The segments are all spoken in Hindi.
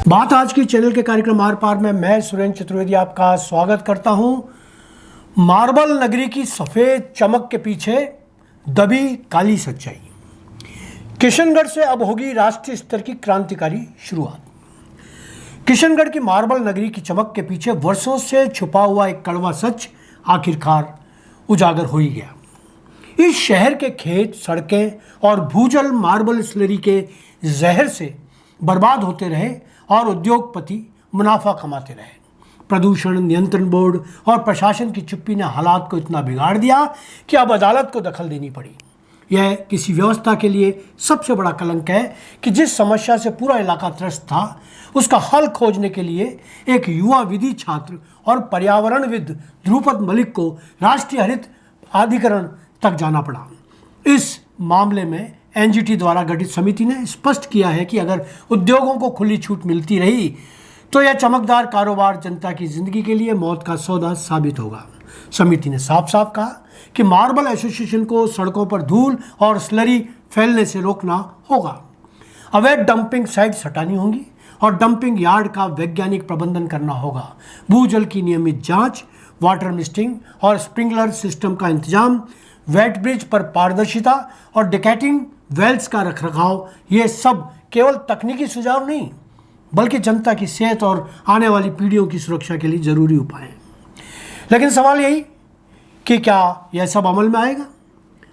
बात आज की चैनल के कार्यक्रम आर पार में मैं सुरेंद्र चतुर्वेदी आपका स्वागत करता हूं। मार्बल नगरी की सफ़ेद चमक के पीछे दबी काली सच्चाई। किशनगढ़ से अब होगी राष्ट्रीय स्तर की क्रांतिकारी शुरुआत। किशनगढ़ की मार्बल नगरी की चमक के पीछे वर्षों से छुपा हुआ एक कड़वा सच आखिरकार उजागर हो ही गया। इस शहर के खेत, सड़कें और भूजल मार्बल स्लरी के जहर से बर्बाद होते रहे और उद्योगपति मुनाफा कमाते रहे। प्रदूषण नियंत्रण बोर्ड और प्रशासन की चुप्पी ने हालात को इतना बिगाड़ दिया कि अब अदालत को दखल देनी पड़ी। यह किसी व्यवस्था के लिए सबसे बड़ा कलंक है कि जिस समस्या से पूरा इलाका त्रस्त था, उसका हल खोजने के लिए एक युवा विधि छात्र और पर्यावरणविद ध्रुपद मलिक को राष्ट्रीय हरित अधिकरण तक जाना पड़ा। इस मामले में एनजीटी द्वारा गठित समिति ने स्पष्ट किया है कि अगर उद्योगों को खुली छूट मिलती रही तो यह चमकदार कारोबार जनता की जिंदगी के लिए मौत का सौदा साबित होगा। समिति ने साफ साफ कहा कि मार्बल एसोसिएशन को सड़कों पर धूल और स्लरी फैलने से रोकना होगा, अवैध डंपिंग साइट्स हटानी होंगी और डंपिंग यार्ड का वैज्ञानिक प्रबंधन करना होगा। भूजल की नियमित जांच, वाटर मिस्टिंग और स्प्रिंकलर सिस्टम का इंतजाम, वेट ब्रिज पर पारदर्शिता और डिकैटिंग वेल्स का रखरखाव, ये सब केवल तकनीकी सुझाव नहीं बल्कि जनता की सेहत और आने वाली पीढ़ियों की सुरक्षा के लिए ज़रूरी उपाय हैं। लेकिन सवाल यही कि क्या यह सब अमल में आएगा?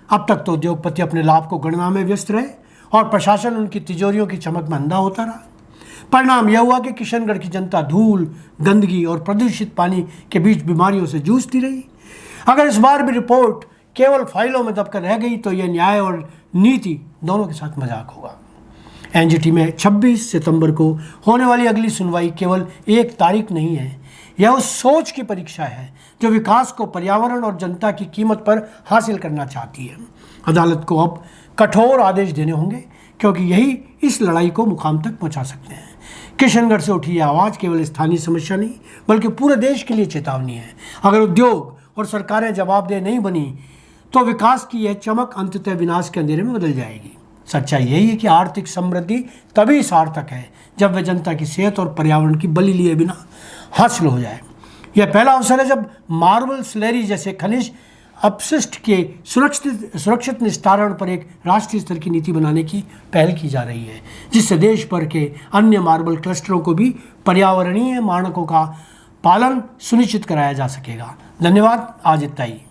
अब तक तो उद्योगपति अपने लाभ को गणना में व्यस्त रहे और प्रशासन उनकी तिजोरियों की चमक में अंधा होता रहा। परिणाम यह हुआ कि किशनगढ़ की जनता धूल, गंदगी और प्रदूषित पानी के बीच बीमारियों से जूझती रही। अगर इस बार भी रिपोर्ट केवल फाइलों में दबकर रह गई तो यह न्याय और नीति दोनों के साथ मजाक होगा। एनजीटी में 26 सितंबर को होने वाली अगली सुनवाई केवल एक तारीख नहीं है, यह उस सोच की परीक्षा है जो विकास को पर्यावरण और जनता की कीमत पर हासिल करना चाहती है। अदालत को अब कठोर आदेश देने होंगे क्योंकि यही इस लड़ाई को मुकाम तक पहुंचा सकते हैं। किशनगढ़ से उठी यह आवाज़ केवल स्थानीय समस्या नहीं बल्कि पूरे देश के लिए चेतावनी है। अगर उद्योग और सरकारें जवाबदेह नहीं बनी तो विकास की यह चमक अंततः विनाश के अंधेरे में बदल जाएगी। सच्चाई यही है कि आर्थिक समृद्धि तभी सार्थक है जब वह जनता की सेहत और पर्यावरण की बलि लिए बिना हासिल हो जाए। यह पहला अवसर है जब मार्बल स्लरी जैसे खनिज अपशिष्ट के सुरक्षित निस्तारण पर एक राष्ट्रीय स्तर की नीति बनाने की पहल की जा रही है, जिससे देश भर के अन्य मार्बल क्लस्टरों को भी पर्यावरणीय मानकों का पालन सुनिश्चित कराया जा सकेगा। धन्यवाद। आज इतना ही।